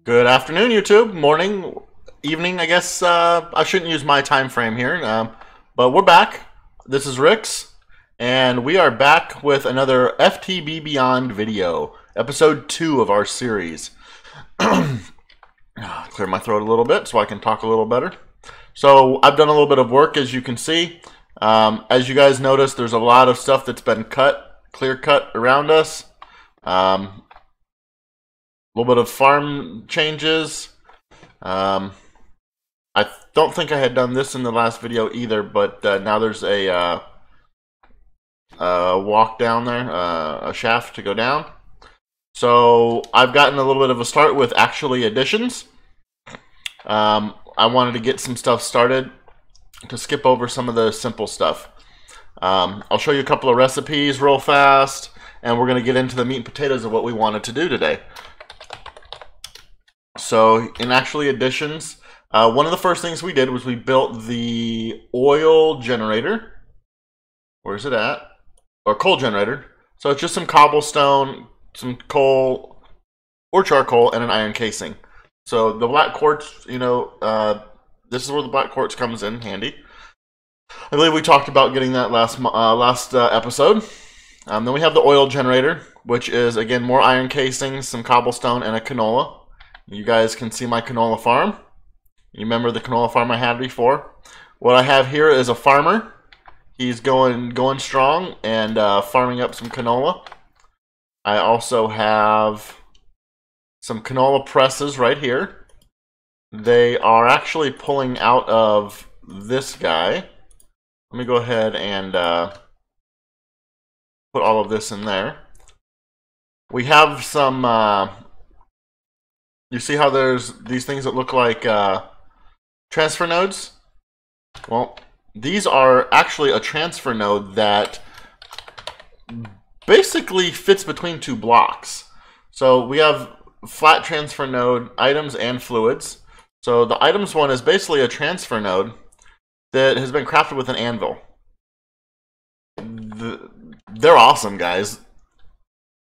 Good afternoon, YouTube. Morning, evening, I guess. I shouldn't use my time frame here, but we're back. This is Rick's, and we are back with another FTB Beyond video, episode 2 of our series. Clear my throat a little bit so I can talk a little better. So I've done a little bit of work, as you can see. As you guys noticed, there's a lot of stuff that's been clear cut around us. A little bit of farm changes. I don't think I had done this in the last video either, but now there's a walk down there, a shaft to go down. So I've gotten a little bit of a start with actually additions. I wanted to get some stuff started to skip over some of the simple stuff. I'll show you a couple of recipes real fast, and we're going to get into the meat and potatoes of what we wanted to do today. So in actually additions, one of the first things we did was we built the oil generator. Where's it at? Or coal generator. So it's just some cobblestone, some coal or charcoal, and an iron casing. So the black quartz, you know, this is where the black quartz comes in handy. I believe we talked about getting that last episode. Then we have the oil generator, which is, again, more iron casing, some cobblestone, and a canola. You guys can see my canola farm. You remember the canola farm I had before? What I have here is a farmer. He's going strong and farming up some canola. I also have some canola presses right here. They are actually pulling out of this guy. Let me go ahead and put all of this in there. We have some... you see how there's these things that look like transfer nodes? Well, these are actually a transfer node that basically fits between two blocks. So we have flat transfer node items and fluids. So the items one is basically a transfer node that has been crafted with an anvil. They're awesome, guys.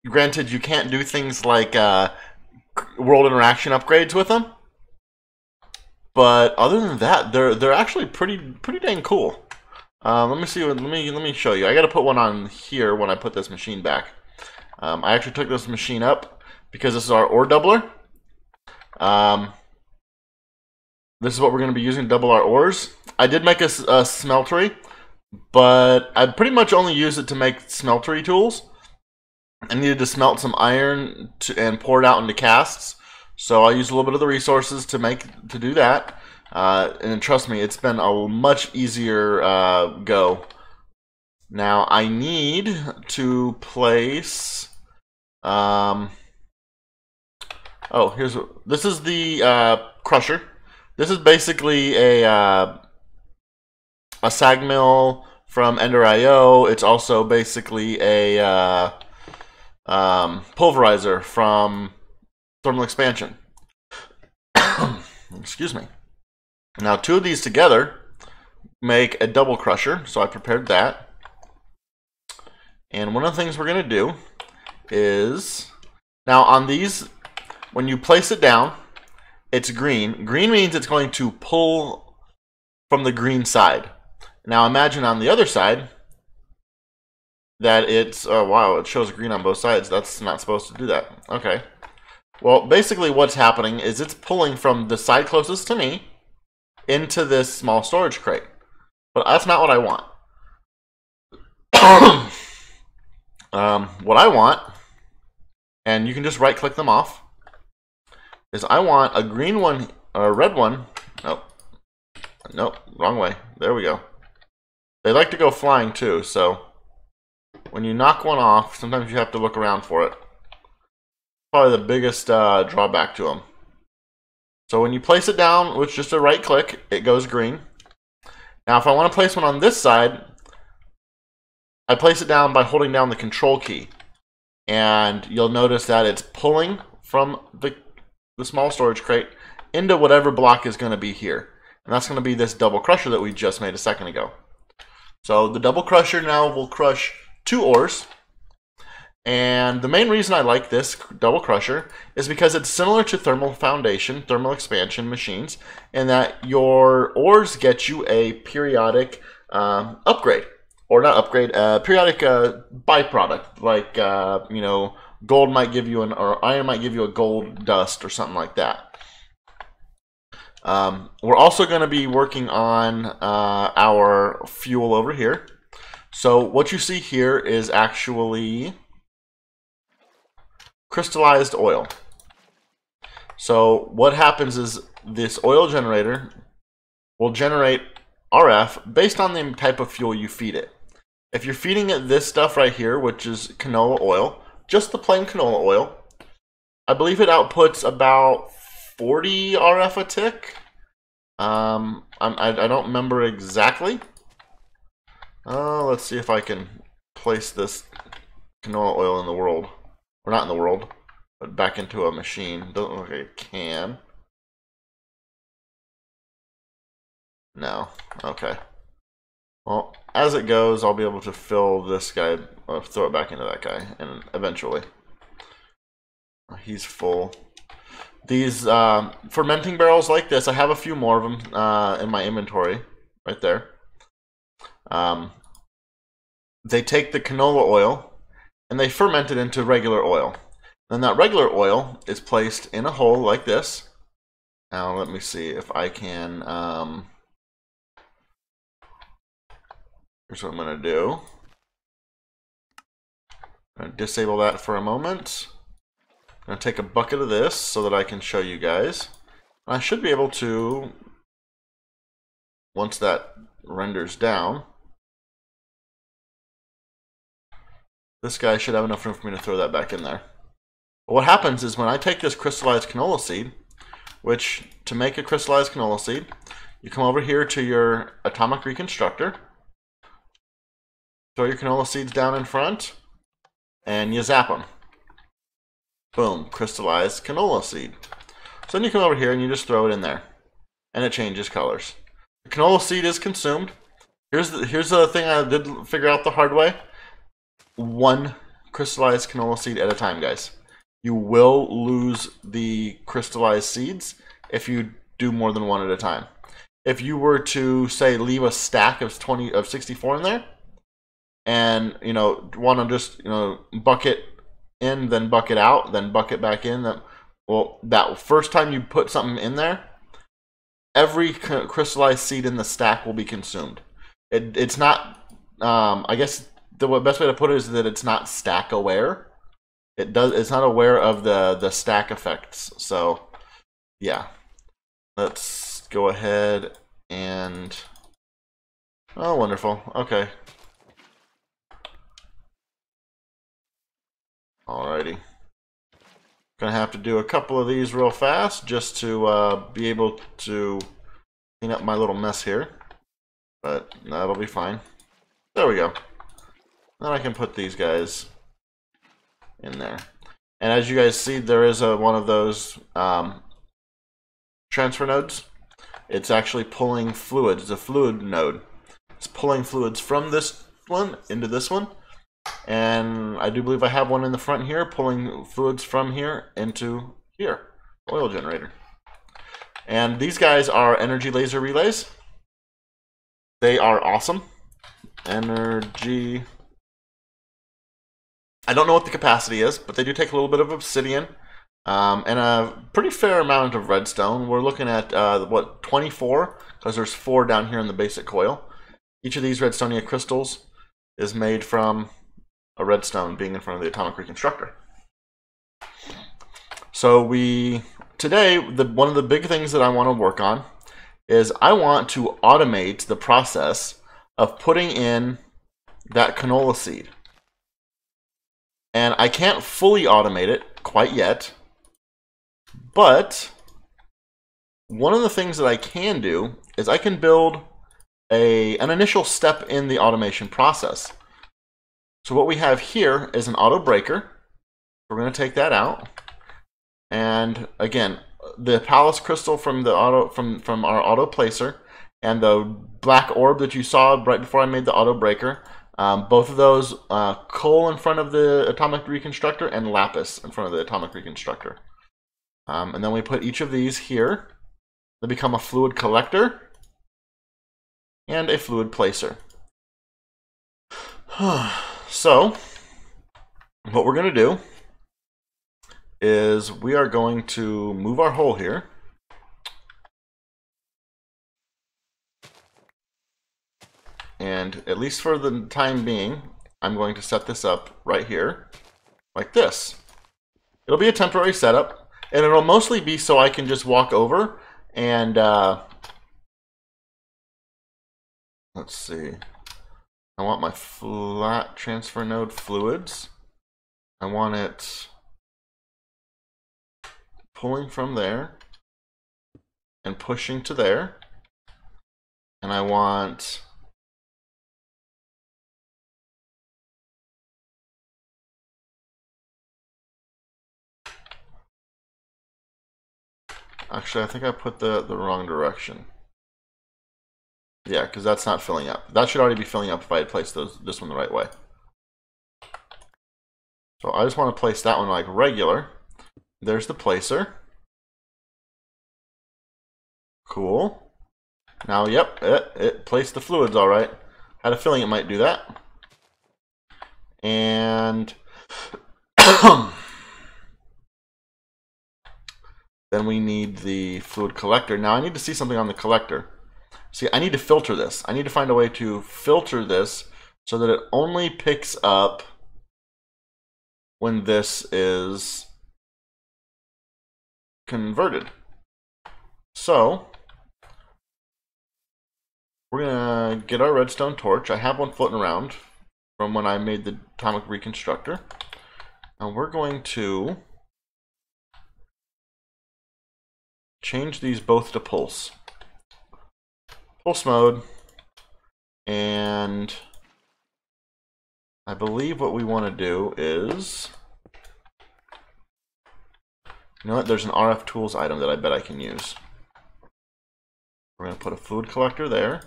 Granted, you can't do things like world interaction upgrades with them, but other than that, they're actually pretty dang cool. Let me see. Let me show you. I got to put one on here when I put this machine back. I actually took this machine up because this is our ore doubler. This is what we're going to be using to double our ores. I did make a smeltery, but I pretty much only use it to make smeltery tools. I needed to smelt some iron and pour it out into casts, so I used a little bit of the resources to do that. And trust me, it's been a much easier go. Now I need to place. Oh, this is the crusher. This is basically a sag mill from Ender.io. It's also basically a pulverizer from thermal expansion. Excuse me. Now, two of these together make a double crusher, so I prepared that. And one of the things we're going to do is, now on these, when you place it down, it's green. Green means it's going to pull from the green side. Now imagine on the other side that it's, oh wow, it shows green on both sides. That's not supposed to do that. Okay. Well, basically what's happening is it's pulling from the side closest to me into this small storage crate. But that's not what I want. What I want, and you can just right click them off, is I want a green one, or a red one. Nope, wrong way. There we go. They like to go flying too, so when you knock one off, sometimes you have to look around for it. Probably the biggest drawback to them. So when you place it down with just a right click, it goes green. Now if I want to place one on this side, I place it down by holding down the control key. And you'll notice that it's pulling from the small storage crate into whatever block is going to be here. And that's going to be this double crusher that we just made a second ago. So the double crusher now will crush 2 ores. And the main reason I like this double crusher is because it's similar to thermal foundation, thermal expansion machines, in that your ores get you a periodic upgrade, or not upgrade, periodic byproduct. Like you know, gold might give you or iron might give you a gold dust or something like that. We're also going to be working on our fuel over here. So what you see here is actually crystallized oil. So what happens is this oil generator will generate RF based on the type of fuel you feed it. If you're feeding it this stuff right here, which is canola oil, just the plain canola oil, I believe it outputs about 40 RF a tick. I don't remember exactly. Let's see if I can place this canola oil in the world. Or not in the world, but back into a machine. Don't look like it can. No. Okay. Well, as it goes, I'll be able to fill this guy, or throw it back into that guy, and eventually. He's full. These fermenting barrels like this, I have a few more of them in my inventory, right there. They take the canola oil and they ferment it into regular oil. Then that regular oil is placed in a hole like this. Now let me see if I can, here's what I'm going to do. I'm going to disable that for a moment. I'm going to take a bucket of this so that I can show you guys. I should be able to, once that renders down, this guy should have enough room for me to throw that back in there. But what happens is when I take this crystallized canola seed, which to make a crystallized canola seed, you come over here to your atomic reconstructor, throw your canola seeds down in front, and you zap them. Boom, crystallized canola seed. So then you come over here and you just throw it in there, and it changes colors. The canola seed is consumed. Here's the thing I did figure out the hard way. One crystallized canola seed at a time, guys. You will lose the crystallized seeds if you do more than one at a time. If you were to say leave a stack of 64 in there, and you know want to just bucket in, then bucket out, then bucket back in, then well, that first time you put something in there, every crystallized seed in the stack will be consumed. It's not. I guess the best way to put it is that it's not stack aware. It's not aware of the stack effects. So yeah, let's go ahead and oh, wonderful. Okay. Alrighty. Gonna have to do a couple of these real fast just to be able to clean up my little mess here, but that'll be fine. There we go. Then I can put these guys in there. And as you guys see, there is one of those transfer nodes. It's actually pulling fluids. It's a fluid node. It's pulling fluids from this one into this one. And I do believe I have one in the front here, pulling fluids from here into here. Oil generator. And these guys are energy laser relays. They are awesome. Energy. I don't know what the capacity is, but they do take a little bit of obsidian and a pretty fair amount of redstone. We're looking at, what, 24? Because there's 4 down here in the basic coil. Each of these redstonia crystals is made from a redstone being in front of the atomic reconstructor. So today, one of the big things that I want to work on is I want to automate the process of putting in that canola seed. And I can't fully automate it quite yet, but one of the things that I can do is I can build an initial step in the automation process. So what we have here is an auto breaker. We're going to take that out. And again, the palace crystal from the from our auto placer and the black orb that you saw right before I made the auto breaker, Both of those, coal in front of the atomic reconstructor and lapis in front of the atomic reconstructor. And then we put each of these here. They become a fluid collector and a fluid placer. So, what we're going to do is we are going to move our hole here. And at least for the time being, I'm going to set this up right here, like this. It'll be a temporary setup, and it'll mostly be so I can just walk over and, let's see. I want my flat transfer node fluids. I want it pulling from there and pushing to there. And I want actually, I think I put the wrong direction. Yeah, because that's not filling up. That should already be filling up if I had placed this one the right way. So I just want to place that one like regular. There's the placer. Cool. Now, yep, it placed the fluids all right. Had a feeling it might do that. And then we need the fluid collector. Now I need to see something on the collector. See, I need to filter this. I need to find a way to filter this so that it only picks up when this is converted. So, we're going to get our redstone torch. I have one floating around from when I made the atomic reconstructor. And we're going to change these both to pulse. Pulse mode, and I believe what we want to do is, you know what, there's an RF tools item that I bet I can use. We're going to put a fluid collector there.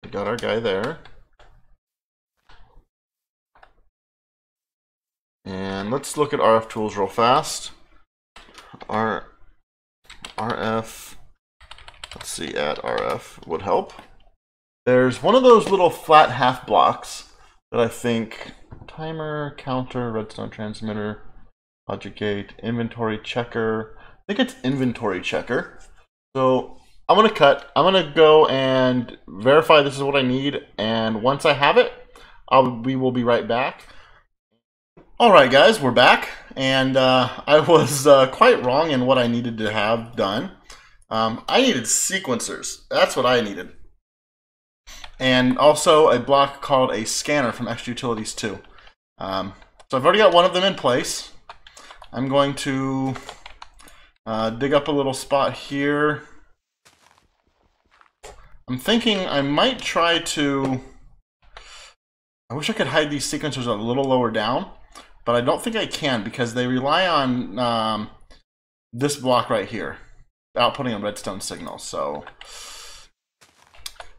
We got our guy there. And let's look at RF tools real fast. RF, let's see, add RF would help. There's one of those little flat half blocks that I think, timer, counter, redstone transmitter, logic gate, inventory checker. I think it's inventory checker. So I'm going to cut. I'm going to go and verify this is what I need. And once I have it, we will be right back. All right, guys, we're back, and I was quite wrong in what I needed to have done. I needed sequencers. That's what I needed. And also a block called a scanner from Extra Utilities 2. So I've already got one of them in place. I'm going to dig up a little spot here. I'm thinking I might try to... I wish I could hide these sequencers a little lower down. But I don't think I can because they rely on this block right here, outputting a redstone signal. So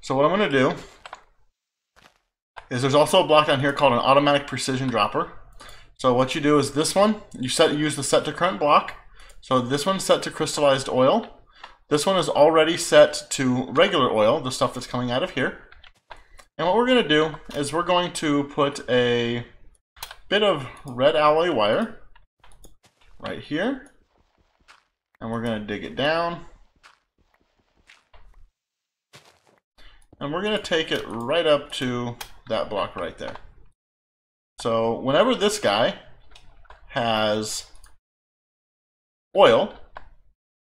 what I'm going to do is there's also a block down here called an automatic precision dropper. So what you do is this one, you use the set to current block. So this one's set to crystallized oil. This one is already set to regular oil, the stuff that's coming out of here. And what we're going to do is we're going to put a bit of red alloy wire right here, and we're going to dig it down, and we're going to take it right up to that block right there. So whenever this guy has oil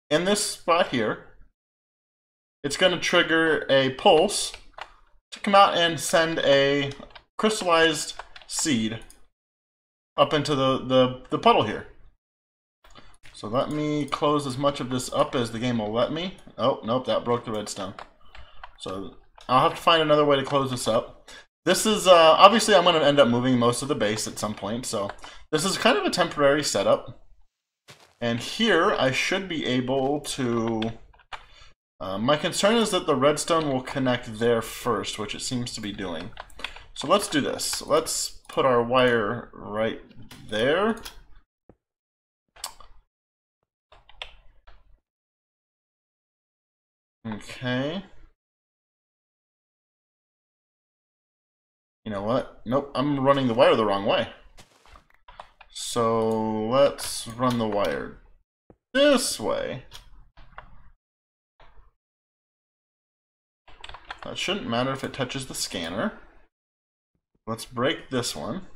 in this spot here, it's going to trigger a pulse to come out and send a crystallized seed up into the puddle here. So let me close as much of this up as the game will let me. Oh, nope, that broke the redstone. So I'll have to find another way to close this up. This is, obviously I'm going to end up moving most of the base at some point, so this is kind of a temporary setup. And here I should be able to My concern is that the redstone will connect there first, which it seems to be doing. So let's do this. Let's put our wire right there. Okay. You know what? Nope, I'm running the wire the wrong way. So let's run the wire this way. That shouldn't matter if it touches the scanner. Let's break this one.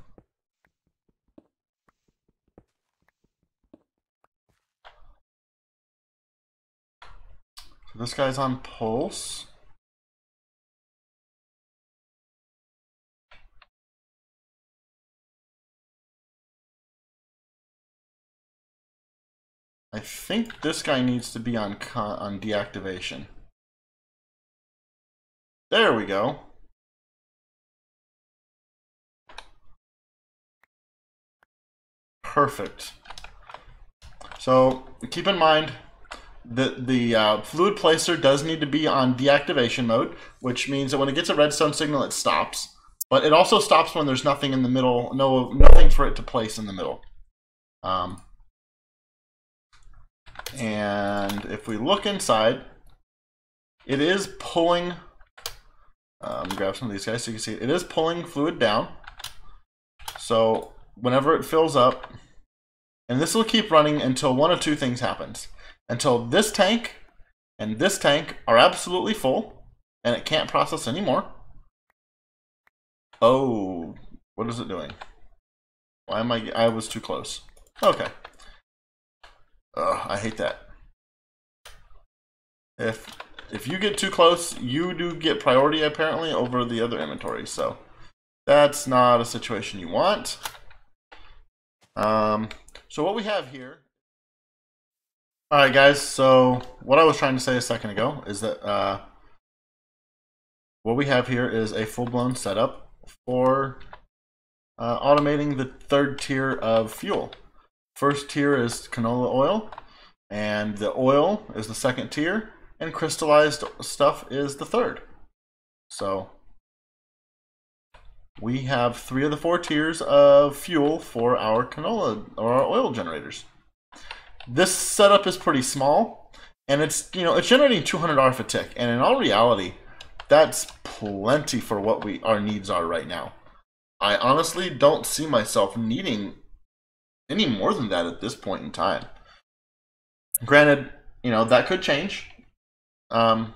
So this guy's on pulse. I think this guy needs to be on deactivation. There we go. Perfect. So keep in mind that the fluid placer does need to be on deactivation mode, which means that when it gets a redstone signal, it stops. But it also stops when there's nothing in the middle, nothing for it to place in the middle. And if we look inside, it is pulling, grab some of these guys so you can see it is pulling fluid down. So whenever it fills up, and this will keep running until one of two things happens. Until this tank and this tank are absolutely full and it can't process anymore. Oh, what is it doing? Why am I was too close. Okay. I hate that. If you get too close, you do get priority apparently over the other inventory. So that's not a situation you want. So what we have here. All right, guys. So what I was trying to say a second ago is that what we have here is a full-blown setup for automating the third tier of fuel. First tier is canola oil, and the oil is the second tier, and crystallized stuff is the third. So we have 3 of the 4 tiers of fuel for our canola or our oil generators. This setup is pretty small, and it's it's generating 200 RF a tick, and in all reality, that's plenty for what our needs are right now. I honestly don't see myself needing any more than that at this point in time. Granted, that could change. But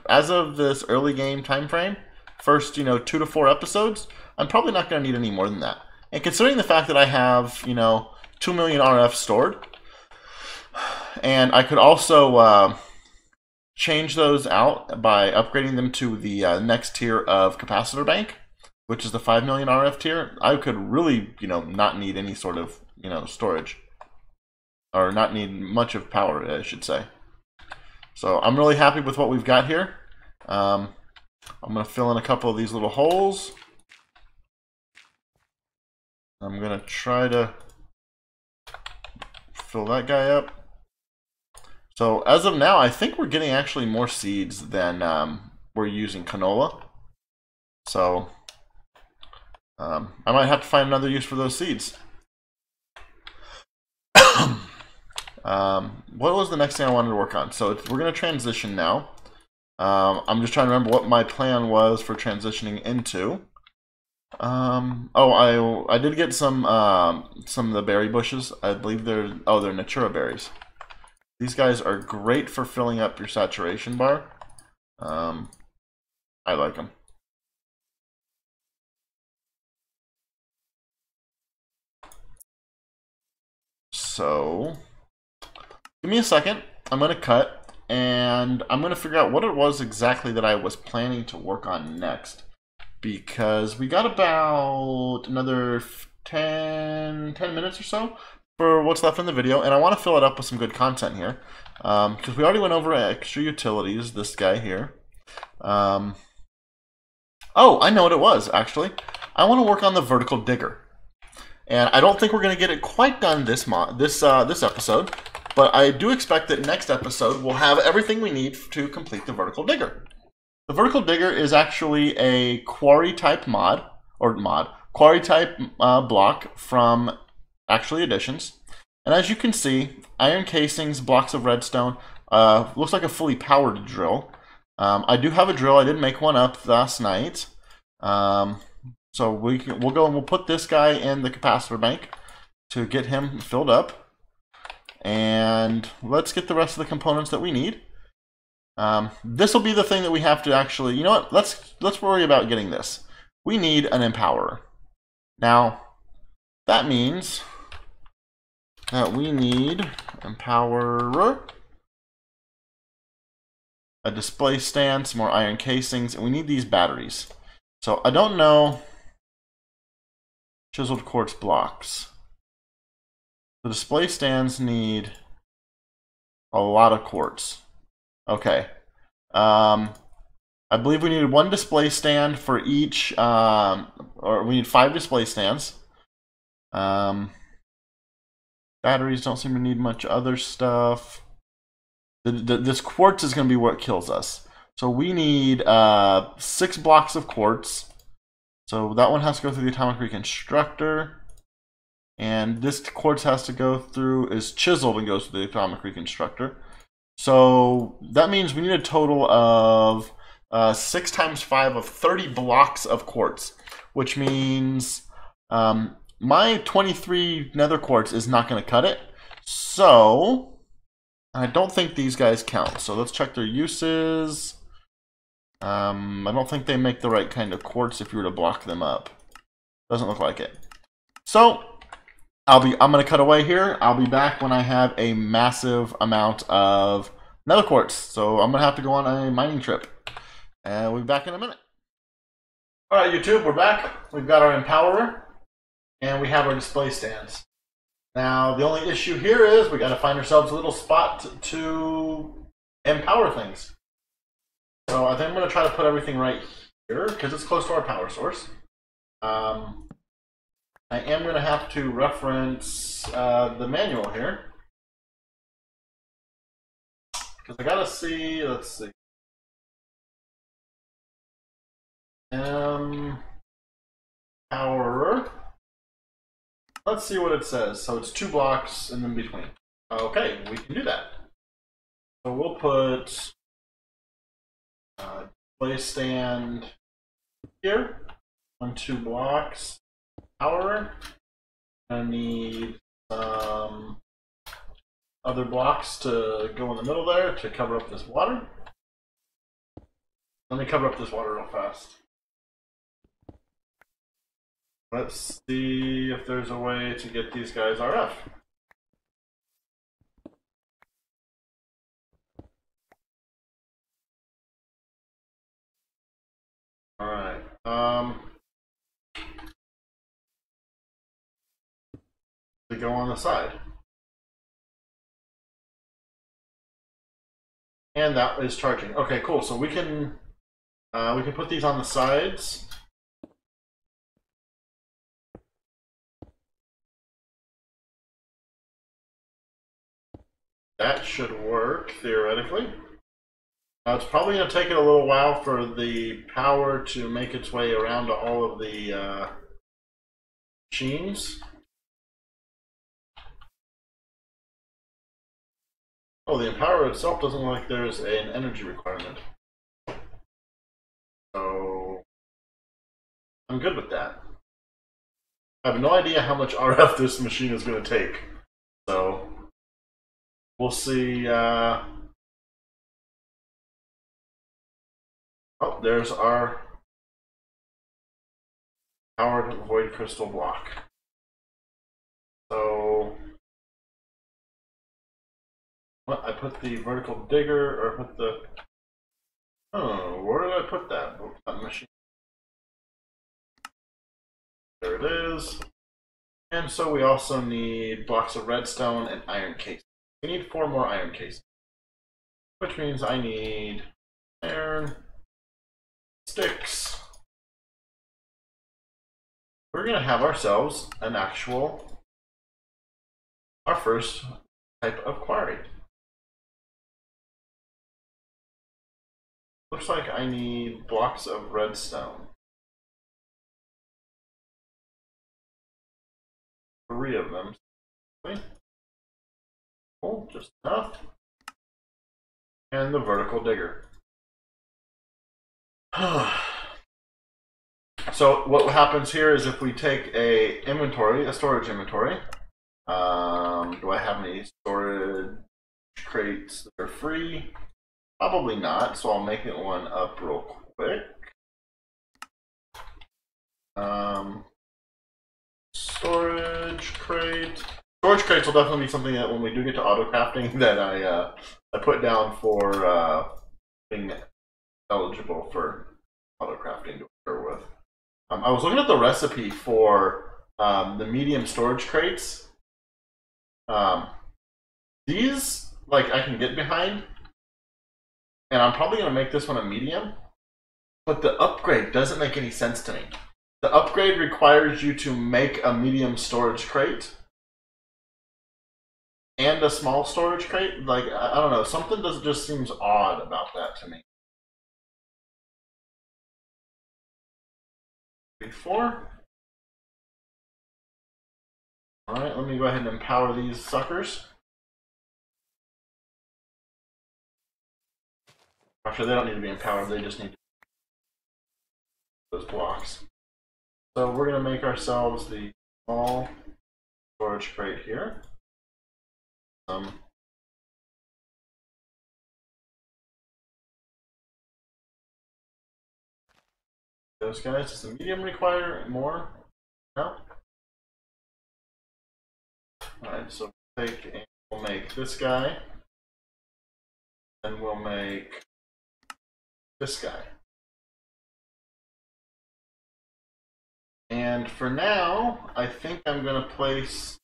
as of this early game time frame, first 2 to 4 episodes, I'm probably not going to need any more than that. And considering the fact that I have 2 million RF stored, and I could also change those out by upgrading them to the next tier of capacitor bank, which is the 5 million RF tier. I could really, not need any sort of, storage, or not need much of power, I should say. So I'm really happy with what we've got here. I'm going to fill in a couple of these little holes. I'm going to try to fill that guy up. So as of now, I think we're getting actually more seeds than we're using canola. So I might have to find another use for those seeds. What was the next thing I wanted to work on? So we're going to transition now. I'm just trying to remember what my plan was for transitioning into. I did get some of the berry bushes. I believe they're Natura berries. These guys are great for filling up your saturation bar. I like them. So give me a second. I'm going to cut, and I'm going to figure out what it was exactly that I was planning to work on next, because we got about another 10 minutes or so for what's left in the video, and I want to fill it up with some good content here, because we already went over extra utilities, this guy here. Oh, I know what it was, actually. I want to work on the vertical digger. And I don't think we're going to get it quite done this episode, but I do expect that next episode we'll have everything we need to complete the vertical digger. The vertical digger is actually a quarry type quarry type block from Actually Additions. And as you can see, iron casings, blocks of redstone, looks like a fully powered drill. I do have a drill. I did make one up last night. So we'll go and we'll put this guy in the capacitor bank to get him filled up. And let's get the rest of the components that we need. This will be the thing that we have to actually, you know what, let's worry about getting this. We need an empowerer. Now, that means that we need empowerer, a display stand, some more iron casings, and we need these batteries. So I don't know. Chiseled quartz blocks. The display stands need a lot of quartz. Okay. I believe we needed one display stand for each, or we need 5 display stands. Batteries don't seem to need much other stuff. This quartz is going to be what kills us. So we need 6 blocks of quartz. So that one has to go through the atomic reconstructor. And this quartz has to go through, is chiseled and goes through the atomic reconstructor. So that means we need a total of 6 times 5 of 30 blocks of quartz, which means my 23 nether quartz is not going to cut it. So I don't think these guys count. So let's check their uses. I don't think they make the right kind of quartz if you were to block them up. Doesn't look like it. So I'm going to cut away here. I'll be back when I have a massive amount of nether quartz. So I'm going to have to go on a mining trip. And we'll be back in a minute. All right, YouTube, we're back. We've got our empowerer, and we have our display stands. Now, the only issue here is we got to find ourselves a little spot to empower things. So I think I'm going to try to put everything right here because it's close to our power source. I am going to have to reference the manual here. Because I got to see, let's see. Empowerer. Let's see what it says. So it's 2 blocks and then between. Okay, we can do that. So we'll put display stand here on 2 blocks. Power. I need some other blocks to go in the middle there to cover up this water. Let me cover up this water real fast. Let's see if there's a way to get these guys RF. Alright. They go on the side. And that is charging. Okay, cool. So we can put these on the sides. That should work, theoretically. It's probably going to take it a little while for the power to make its way around to all of the machines. Oh, the empower itself doesn't look like there's an energy requirement. So I'm good with that. I have no idea how much RF this machine is going to take. So we'll see. Oh, there's our powered void crystal block. So what, I put the vertical digger, or put the, oh, where did I put that? That machine. There it is. And so we also need blocks of redstone and iron casing. We need 4 more iron casing, which means I need iron, sticks. We're going to have ourselves an actual, our first type of quarry. Looks like I need blocks of redstone. 3 of them. Oh, just enough. And the vertical digger. So what happens here is if we take a storage inventory, do I have any storage crates that are free? Probably not, so I'll make it one up real quick. Storage crate. Storage crates will definitely be something that when we do get to auto crafting that I put down for being eligible for auto crafting to occur with. I was looking at the recipe for the medium storage crates. These, like, I can get behind, and I'm probably going to make this one a medium, but the upgrade doesn't make any sense to me. The upgrade requires you to make a medium storage crate and a small storage crate. Like, I don't know, something just seems odd about that to me. 4. Alright, let me go ahead and empower these suckers. Actually, they don't need to be empowered, they just need those blocks. So we're going to make ourselves the small storage crate here. Those guys, does the medium require more? No? Alright, so we'll make this guy, and we'll make this guy. And for now, I think I'm going to place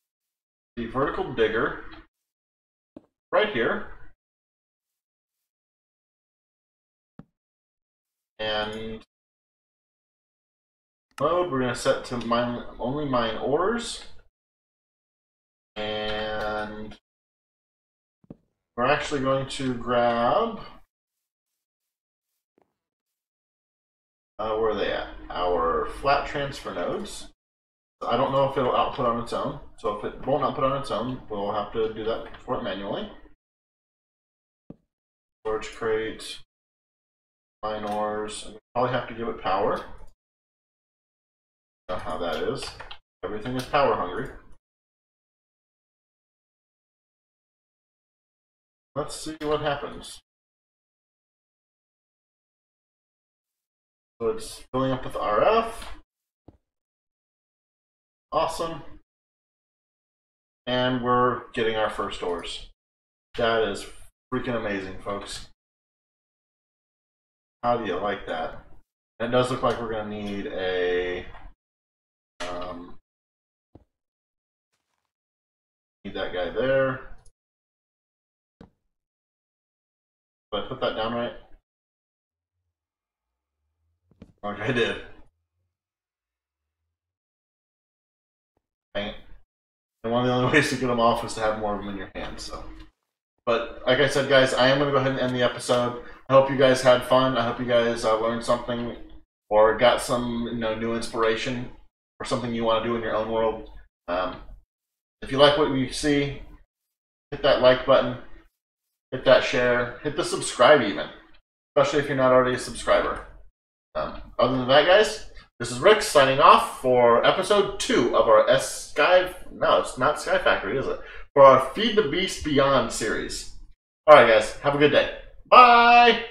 the vertical digger right here. And mode, we're going to set to only mine ores. And we're actually going to grab, where are they at? Our flat transfer nodes. I don't know if it'll output on its own. So if it won't output on its own, we'll have to do that for it manually. Storage crate, mine ores, and we probably have to give it power. Know how that is. Everything is power hungry. Let's see what happens. So it's filling up with RF. Awesome. And we're getting our first ores. That is freaking amazing, folks. How do you like that? And it does look like we're going to need a... need that guy there. Did I put that down right? Okay, I did. Dang it. And one of the only ways to get them off is to have more of them in your hands. So, but like I said, guys, I am going to go ahead and end the episode. I hope you guys had fun. I hope you guys learned something or got some new inspiration or something you want to do in your own world. If you like what you see, hit that like button, hit that share, hit the subscribe even, especially if you're not already a subscriber. Other than that, guys, this is Rick signing off for episode 2 of our no, it's not Sky Factory, is it? For our Feed the Beast Beyond series. Alright, guys, have a good day. Bye!